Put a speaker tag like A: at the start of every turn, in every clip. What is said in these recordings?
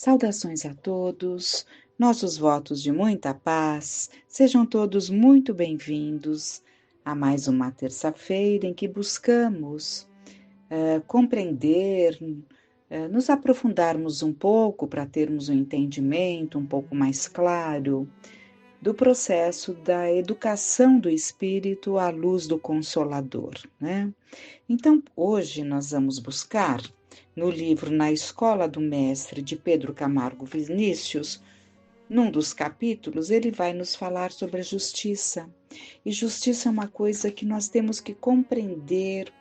A: Saudações a todos, nossos votos de muita paz, sejam todos muito bem-vindos a mais uma terça-feira em que buscamos compreender, nos aprofundarmos um pouco para termos um entendimento um pouco mais claro do processo da educação do espírito à luz do Consolador, né? Então, hoje nós vamos buscar no livro Na Escola do Mestre, de Pedro Camargo Vinícius, num dos capítulos, ele vai nos falar sobre a justiça. E justiça é uma coisa que nós temos que compreender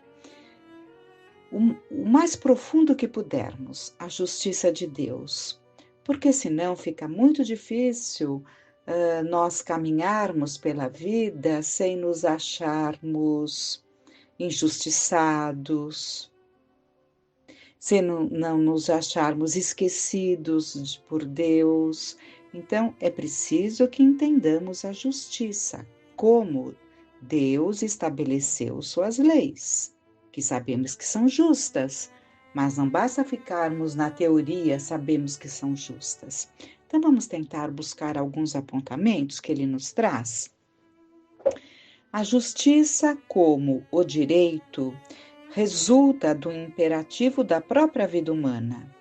A: o mais profundo que pudermos, a justiça de Deus. Porque senão fica muito difícil nós caminharmos pela vida sem nos acharmos injustiçados, se não nos acharmos esquecidos por Deus. Então, é preciso que entendamos a justiça, como Deus estabeleceu suas leis, que sabemos que são justas, mas não basta ficarmos na teoria, sabemos que são justas. Então, vamos tentar buscar alguns apontamentos que ele nos traz. A justiça, como o direito, resulta do imperativo da própria vida humana.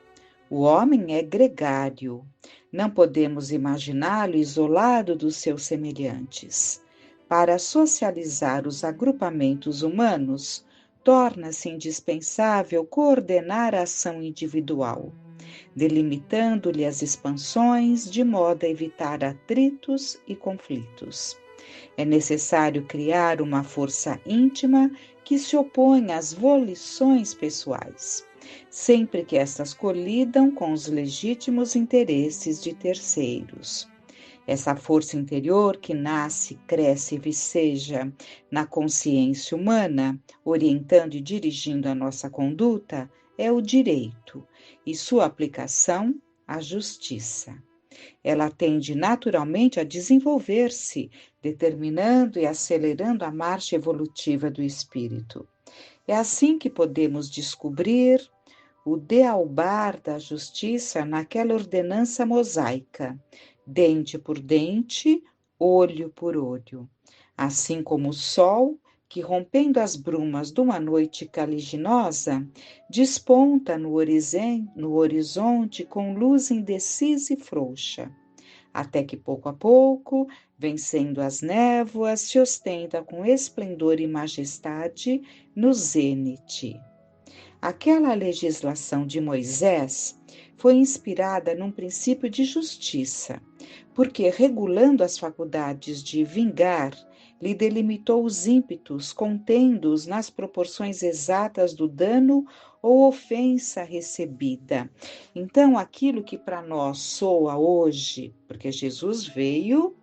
A: O homem é gregário, não podemos imaginá-lo isolado dos seus semelhantes. Para socializar os agrupamentos humanos, torna-se indispensável coordenar a ação individual, delimitando-lhe as expansões de modo a evitar atritos e conflitos. É necessário criar uma força íntima que se opõe às volições pessoais, sempre que estas colidam com os legítimos interesses de terceiros. Essa força interior que nasce, cresce e viceja na consciência humana, orientando e dirigindo a nossa conduta, é o direito, e sua aplicação, a justiça. Ela tende naturalmente a desenvolver-se, determinando e acelerando a marcha evolutiva do espírito. É assim que podemos descobrir o dealbar da justiça naquela ordenança mosaica, dente por dente, olho por olho. Assim como o sol, que rompendo as brumas de uma noite caliginosa, desponta no horizonte com luz indecisa e frouxa, até que pouco a pouco, vencendo as névoas, se ostenta com esplendor e majestade no zênite. Aquela legislação de Moisés foi inspirada num princípio de justiça, porque, regulando as faculdades de vingar, lhe delimitou os ímpetos, contendo-os nas proporções exatas do dano ou ofensa recebida. Então, aquilo que para nós soa hoje, porque Jesus veio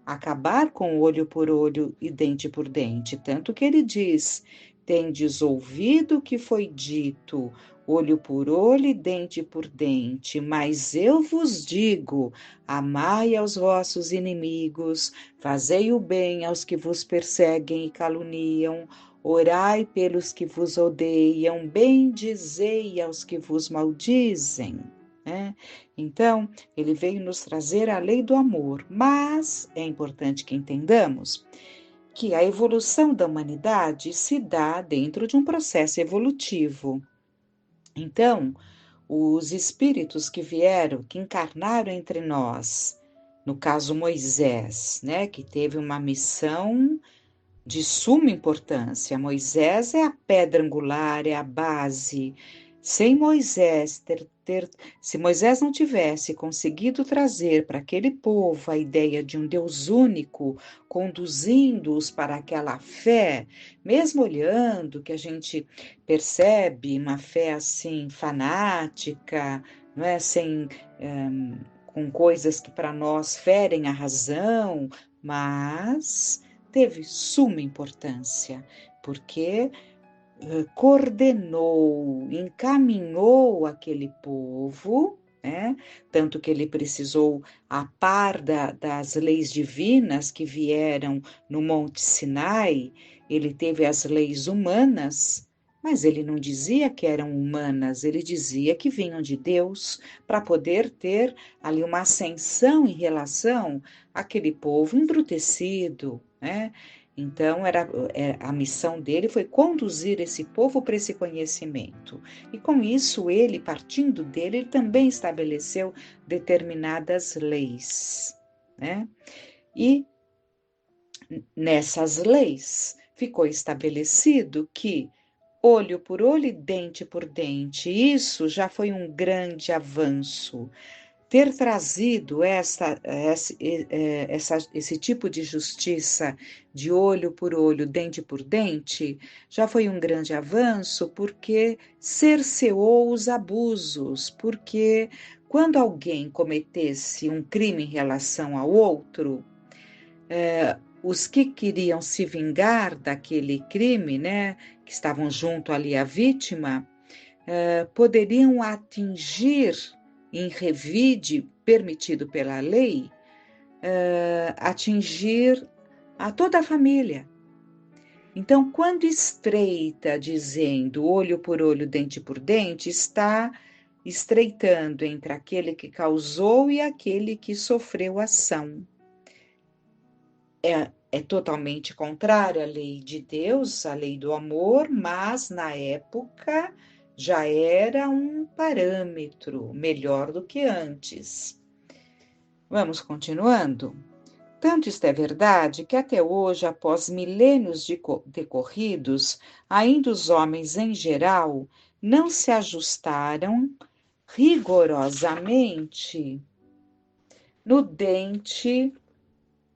A: acabar com olho por olho e dente por dente, tanto que ele diz: tendes ouvido o que foi dito, olho por olho e dente por dente, mas eu vos digo, amai aos vossos inimigos, fazei o bem aos que vos perseguem e caluniam, orai pelos que vos odeiam, bendizei aos que vos maldizem. Então, ele veio nos trazer a lei do amor, mas é importante que entendamos que a evolução da humanidade se dá dentro de um processo evolutivo. Então, os espíritos que vieram, que encarnaram entre nós, no caso Moisés, que teve uma missão de suma importância. Moisés é a pedra angular, é a base. Sem Moisés se Moisés não tivesse conseguido trazer para aquele povo a ideia de um Deus único, conduzindo-os para aquela fé, mesmo olhando que a gente percebe uma fé assim fanática, não é, com coisas que para nós ferem a razão, mas teve suma importância, porque coordenou, encaminhou aquele povo, tanto que ele precisou, a par das leis divinas que vieram no Monte Sinai, ele teve as leis humanas, mas ele não dizia que eram humanas, ele dizia que vinham de Deus para poder ter ali uma ascensão em relação àquele povo embrutecido, né? Então, a missão dele foi conduzir esse povo para esse conhecimento. E com isso, ele, partindo dele, ele também estabeleceu determinadas leis, né? E nessas leis ficou estabelecido que olho por olho e dente por dente, isso já foi um grande avanço. Ter trazido esse tipo de justiça de olho por olho, dente por dente, já foi um grande avanço, porque cerceou os abusos, porque quando alguém cometesse um crime em relação ao outro, os que queriam se vingar daquele crime, né, que estavam junto ali à vítima, poderiam atingir em revide permitido pela lei, atingir a toda a família. Então, quando estreita dizendo olho por olho, dente por dente, está estreitando entre aquele que causou e aquele que sofreu a ação. É totalmente contrária à lei de Deus, à lei do amor, mas na época já era um parâmetro melhor do que antes. Vamos continuando? Tanto isto é verdade que até hoje, após milênios decorridos, ainda os homens em geral não se ajustaram rigorosamente no dente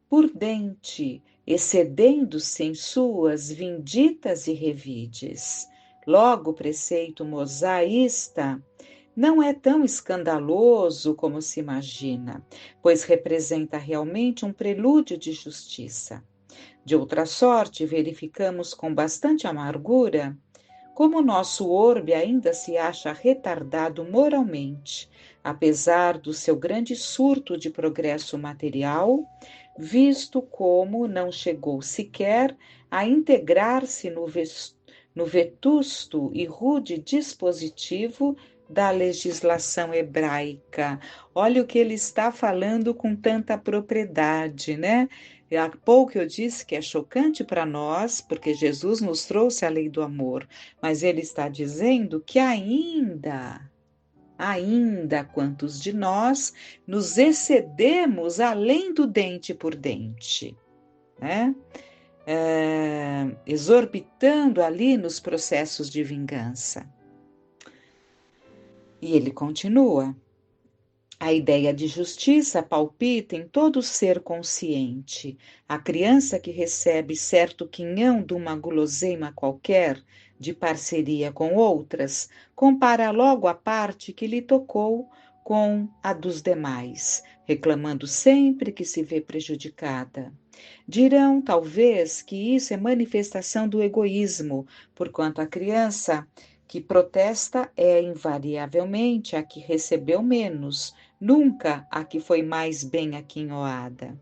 A: por dente, excedendo-se em suas vinditas e revides. Logo, o preceito mosaísta não é tão escandaloso como se imagina, pois representa realmente um prelúdio de justiça. De outra sorte, verificamos com bastante amargura como nosso orbe ainda se acha retardado moralmente, apesar do seu grande surto de progresso material, visto como não chegou sequer a integrar-se no vetusto e rude dispositivo da legislação hebraica. Olha o que ele está falando com tanta propriedade, né? Há pouco eu disse que é chocante para nós, porque Jesus nos trouxe a lei do amor, mas ele está dizendo que ainda quantos de nós nos excedemos além do dente por dente, né? Exorbitando ali nos processos de vingança. E ele continua. A ideia de justiça palpita em todo ser consciente. A criança que recebe certo quinhão de uma guloseima qualquer, de parceria com outras, compara logo a parte que lhe tocou com a dos demais, reclamando sempre que se vê prejudicada. Dirão, talvez, que isso é manifestação do egoísmo, porquanto a criança que protesta é invariavelmente a que recebeu menos, nunca a que foi mais bem aquinhoada.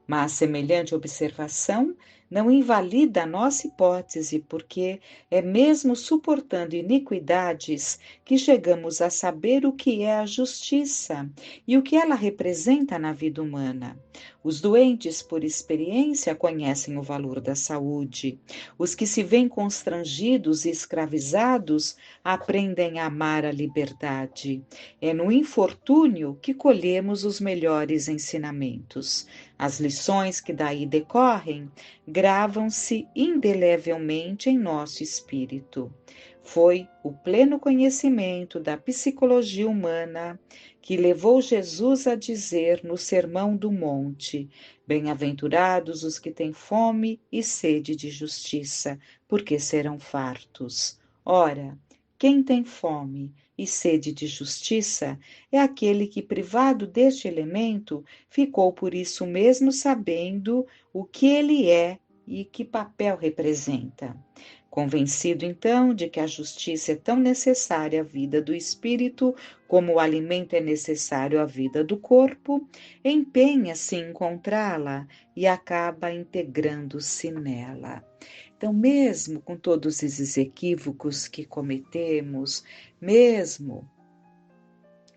A: Mas semelhante observação não invalida a nossa hipótese, porque é mesmo suportando iniquidades que chegamos a saber o que é a justiça e o que ela representa na vida humana. Os doentes, por experiência, conhecem o valor da saúde. Os que se veem constrangidos e escravizados aprendem a amar a liberdade. É no infortúnio que colhemos os melhores ensinamentos. As lições que daí decorrem gravam-se indelevelmente em nosso espírito. Foi o pleno conhecimento da psicologia humana que levou Jesus a dizer no Sermão do Monte: Bem-aventurados os que têm fome e sede de justiça, porque serão fartos. Ora, quem tem fome e sede de justiça é aquele que, privado deste elemento, ficou por isso mesmo sabendo o que ele é e que papel representa. Convencido, então, de que a justiça é tão necessária à vida do espírito como o alimento é necessário à vida do corpo, empenha-se em encontrá-la e acaba integrando-se nela. Então, mesmo com todos esses equívocos que cometemos, mesmo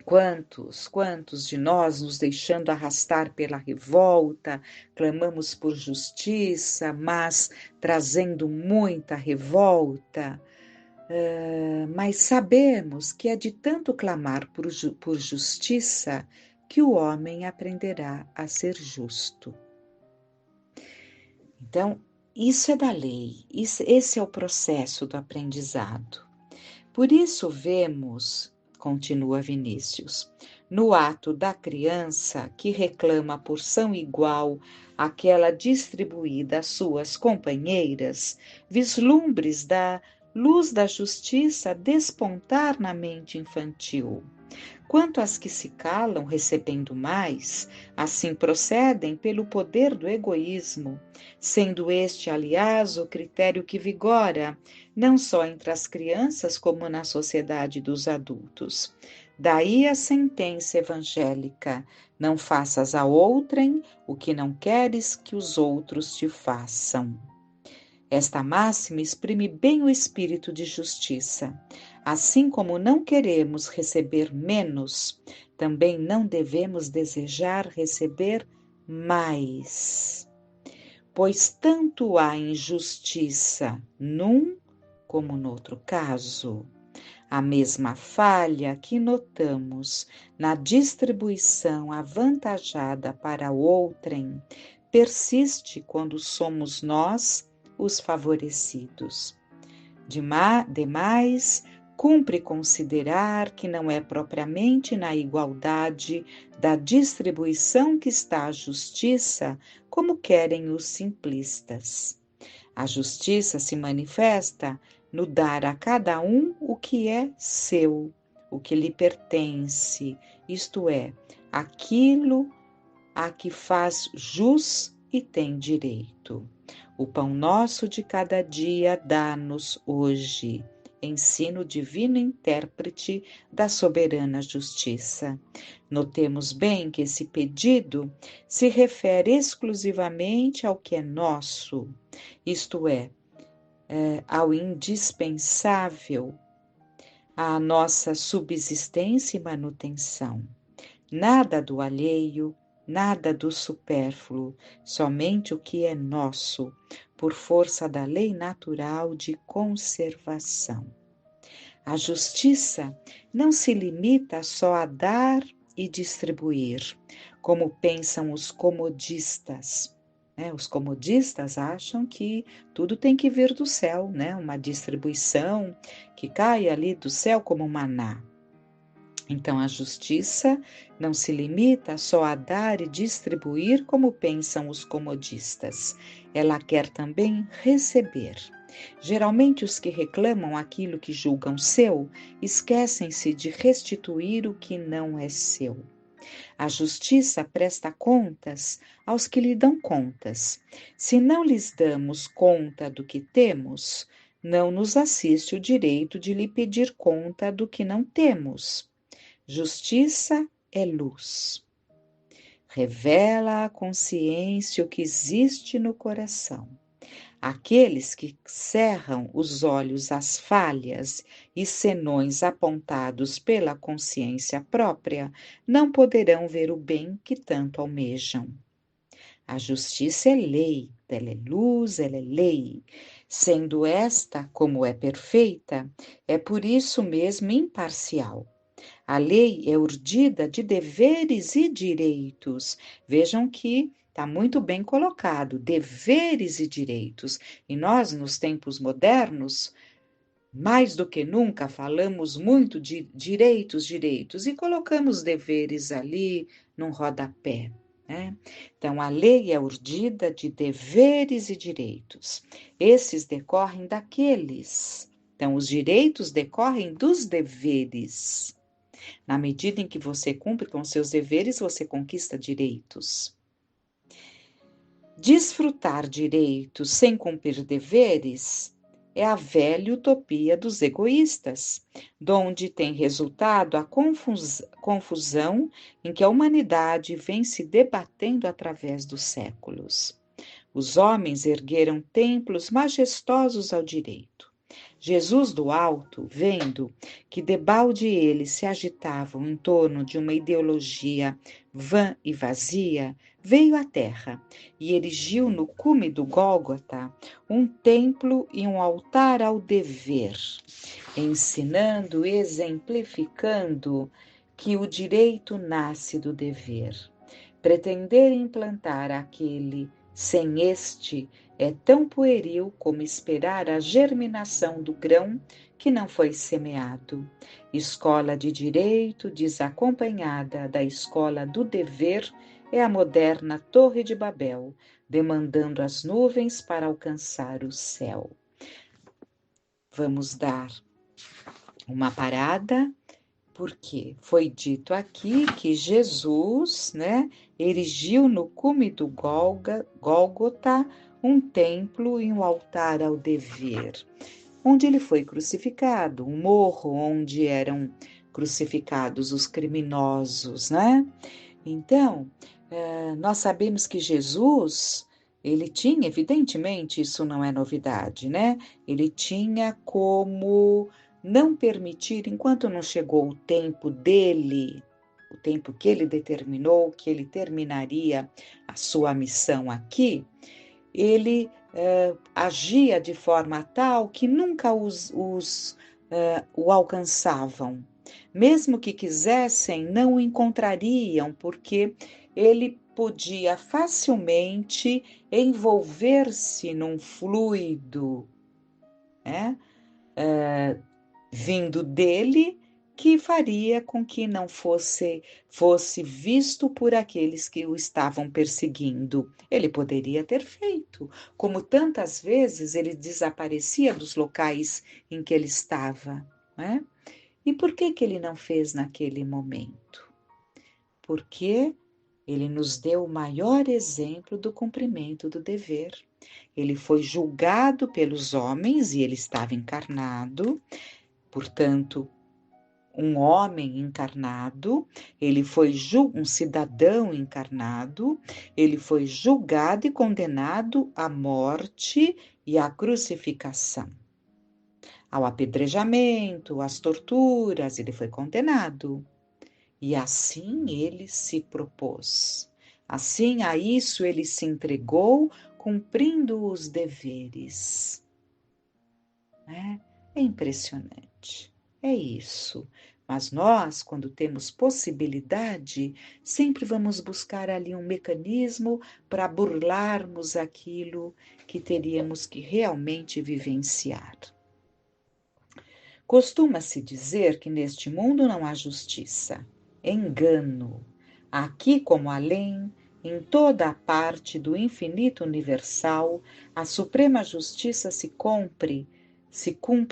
A: quantos de nós nos deixando arrastar pela revolta, clamamos por justiça, mas trazendo muita revolta, mas sabemos que é de tanto clamar por justiça que o homem aprenderá a ser justo. Então, isso é da lei, esse é o processo do aprendizado. Por isso vemos, continua Vinícius, no ato da criança que reclama a porção igual àquela distribuída às suas companheiras, vislumbres da luz da justiça despontar na mente infantil. Quanto às que se calam recebendo mais, assim procedem pelo poder do egoísmo, sendo este, aliás, o critério que vigora, não só entre as crianças como na sociedade dos adultos. Daí a sentença evangélica: não faças a outrem o que não queres que os outros te façam. Esta máxima exprime bem o espírito de justiça. Assim como não queremos receber menos, também não devemos desejar receber mais. Pois tanto há injustiça num como no outro caso. A mesma falha que notamos na distribuição avantajada para outrem persiste quando somos nós os favorecidos. Demais, cumpre considerar que não é propriamente na igualdade da distribuição que está a justiça, como querem os simplistas. A justiça se manifesta no dar a cada um o que é seu, o que lhe pertence, isto é, aquilo a que faz jus e tem direito. O pão nosso de cada dia dá-nos hoje. Ensino divino intérprete da soberana justiça. Notemos bem que esse pedido se refere exclusivamente ao que é nosso, isto é, ao indispensável à nossa subsistência e manutenção. Nada do alheio, nada do supérfluo, somente o que é nosso, por força da lei natural de conservação. A justiça não se limita só a dar e distribuir, como pensam os comodistas. Os comodistas acham que tudo tem que vir do céu, uma distribuição que cai ali do céu como maná. Então, a justiça não se limita só a dar e distribuir como pensam os comodistas. Ela quer também receber. Geralmente, os que reclamam aquilo que julgam seu, esquecem-se de restituir o que não é seu. A justiça presta contas aos que lhe dão contas. Se não lhes damos conta do que temos, não nos assiste o direito de lhe pedir conta do que não temos. Justiça é luz. Revela à consciência o que existe no coração. Aqueles que cerram os olhos às falhas e senões apontados pela consciência própria não poderão ver o bem que tanto almejam. A justiça é lei, ela é luz, ela é lei. Sendo esta, como é perfeita, é por isso mesmo imparcial. A lei é urdida de deveres e direitos. Vejam que está muito bem colocado, deveres e direitos. E nós, nos tempos modernos, mais do que nunca, falamos muito de direitos, e colocamos deveres ali num rodapé. Então, a lei é urdida de deveres e direitos. Esses decorrem daqueles. Então, os direitos decorrem dos deveres. Na medida em que você cumpre com seus deveres, você conquista direitos. Desfrutar direitos sem cumprir deveres é a velha utopia dos egoístas, donde tem resultado a confusão em que a humanidade vem se debatendo através dos séculos. Os homens ergueram templos majestosos ao direito. Jesus do alto, vendo que debalde eles se agitavam em torno de uma ideologia vã e vazia, veio à terra e erigiu no cume do Gólgota um templo e um altar ao dever, ensinando, exemplificando que o direito nasce do dever. Pretender implantar aquele sem este é tão pueril como esperar a germinação do grão que não foi semeado. Escola de direito desacompanhada da escola do dever é a moderna Torre de Babel, demandando as nuvens para alcançar o céu. Vamos dar uma parada, porque foi dito aqui que Jesus, erigiu no cume do Gólgota um templo e um altar ao dever, onde ele foi crucificado, um morro onde eram crucificados os criminosos, né? Então, nós sabemos que Jesus, ele tinha, evidentemente, isso não é novidade, né? Ele tinha como não permitir, enquanto não chegou o tempo dele, o tempo que ele determinou, que ele terminaria a sua missão aqui, ele agia de forma tal que nunca o alcançavam. Mesmo que quisessem, não o encontrariam, porque ele podia facilmente envolver-se num fluido, né? Vindo dele, que faria com que não fosse visto por aqueles que o estavam perseguindo. Ele poderia ter feito, como tantas vezes ele desaparecia dos locais em que ele estava, né? E por que ele não fez naquele momento? Porque ele nos deu o maior exemplo do cumprimento do dever. Ele foi julgado pelos homens e ele estava encarnado, portanto, um homem encarnado, ele foi um cidadão encarnado, ele foi julgado e condenado à morte e à crucificação. Ao apedrejamento, às torturas, ele foi condenado. E assim ele se propôs. Assim a isso ele se entregou, cumprindo os deveres. É impressionante. É isso. Mas nós, quando temos possibilidade, sempre vamos buscar ali um mecanismo para burlarmos aquilo que teríamos que realmente vivenciar. Costuma-se dizer que neste mundo não há justiça. Engano. Aqui como além, em toda a parte do infinito universal, a suprema justiça se cumpre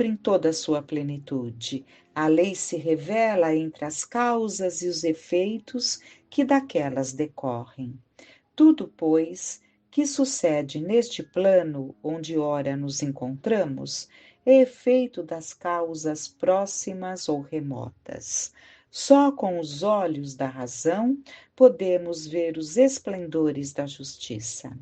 A: em toda a sua plenitude. A lei se revela entre as causas e os efeitos que daquelas decorrem. Tudo, pois, que sucede neste plano onde ora nos encontramos, é efeito das causas próximas ou remotas. Só com os olhos da razão podemos ver os esplendores da justiça.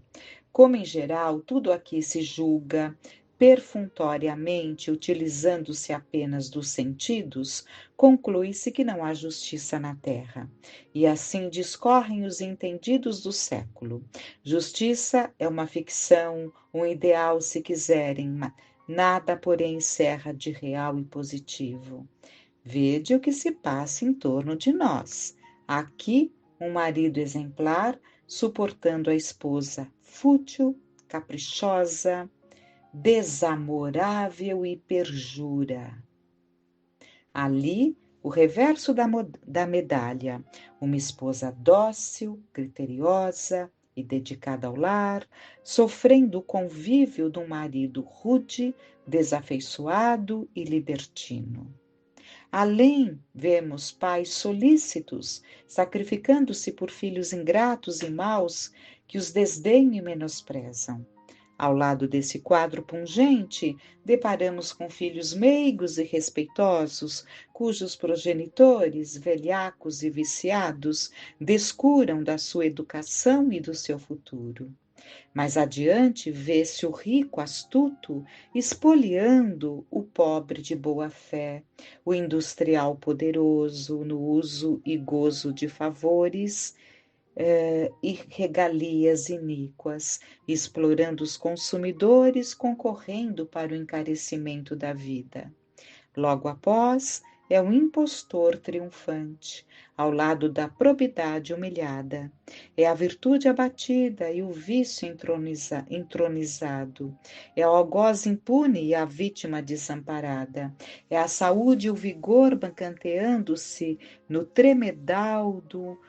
A: Como em geral tudo aqui se julga perfunctoriamente, utilizando-se apenas dos sentidos, conclui-se que não há justiça na terra. E assim discorrem os entendidos do século. Justiça é uma ficção, um ideal, se quiserem, nada, porém, encerra de real e positivo. Vede o que se passa em torno de nós. Aqui, um marido exemplar suportando a esposa fútil, caprichosa, desamorável e perjura. Ali, o reverso da medalha, uma esposa dócil, criteriosa e dedicada ao lar, sofrendo o convívio de um marido rude, desafeiçoado e libertino. Além, vemos pais solícitos, sacrificando-se por filhos ingratos e maus que os desdenham e menosprezam. Ao lado desse quadro pungente, deparamos com filhos meigos e respeitosos, cujos progenitores, velhacos e viciados, descuram da sua educação e do seu futuro. Mais adiante, vê-se o rico astuto espoliando o pobre de boa fé, o industrial poderoso no uso e gozo de favores e regalias iníquas, explorando os consumidores, concorrendo para o encarecimento da vida. Logo após, é o impostor triunfante, ao lado da probidade humilhada. É a virtude abatida e o vício entronizado. É o algoz impune e a vítima desamparada. É a saúde e o vigor bancanteando-se no tremedal do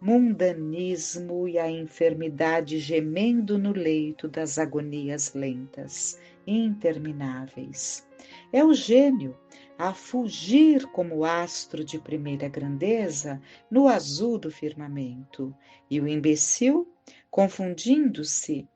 A: mundanismo e a enfermidade gemendo no leito das agonias lentas, intermináveis. É o gênio a fugir como astro de primeira grandeza no azul do firmamento, e o imbecil, confundindo-se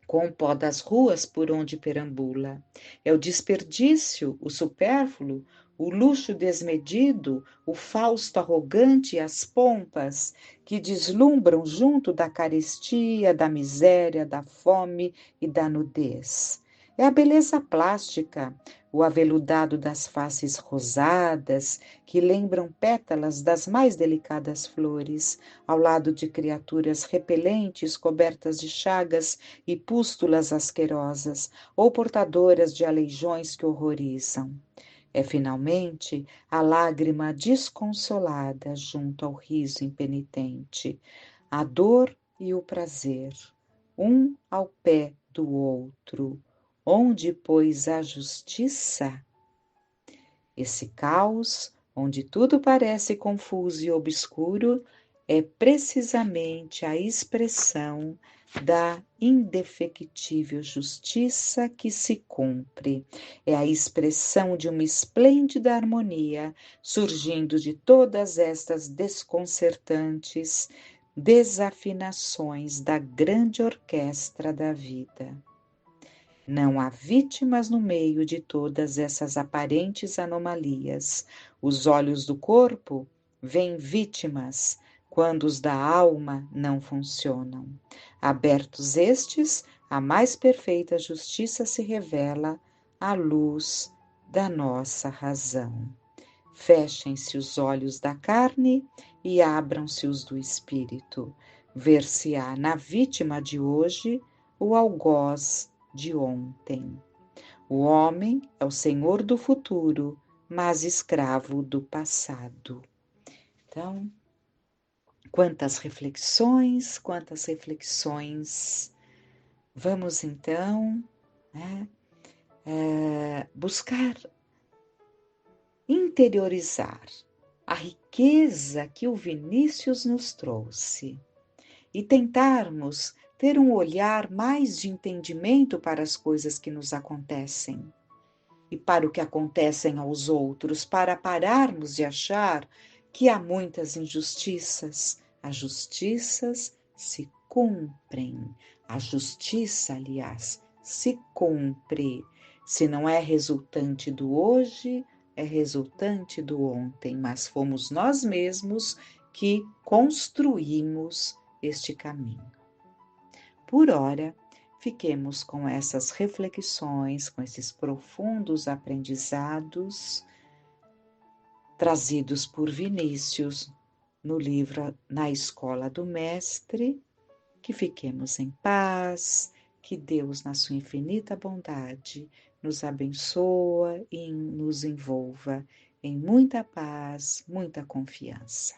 A: com o pó das ruas por onde perambula. É o desperdício, o supérfluo, o luxo desmedido, o fausto arrogante e as pompas que deslumbram junto da carestia, da miséria, da fome e da nudez. É a beleza plástica, o aveludado das faces rosadas, que lembram pétalas das mais delicadas flores, ao lado de criaturas repelentes cobertas de chagas e pústulas asquerosas, ou portadoras de aleijões que horrorizam. É finalmente a lágrima desconsolada junto ao riso impenitente, a dor e o prazer, um ao pé do outro. Onde, pois, a justiça? Esse caos, onde tudo parece confuso e obscuro, é precisamente a expressão da indefectível justiça que se cumpre. É a expressão de uma esplêndida harmonia surgindo de todas estas desconcertantes desafinações da grande orquestra da vida. Não há vítimas no meio de todas essas aparentes anomalias. Os olhos do corpo veem vítimas quando os da alma não funcionam. Abertos estes, a mais perfeita justiça se revela à luz da nossa razão. Fechem-se os olhos da carne e abram-se os do espírito. Ver-se-á na vítima de hoje o algoz de ontem. O homem é o senhor do futuro, mas escravo do passado. Então, quantas reflexões, quantas reflexões. Vamos então, né, buscar interiorizar a riqueza que o Vinícius nos trouxe e tentarmos ter um olhar mais de entendimento para as coisas que nos acontecem e para o que acontecem aos outros, para pararmos de achar que há muitas injustiças. As justiças se cumprem. A justiça, aliás, se cumpre. Se não é resultante do hoje, é resultante do ontem, mas fomos nós mesmos que construímos este caminho. Por ora, fiquemos com essas reflexões, com esses profundos aprendizados trazidos por Vinícius no livro Na Escola do Mestre. Que fiquemos em paz, que Deus, na sua infinita bondade, nos abençoe e nos envolva em muita paz, muita confiança.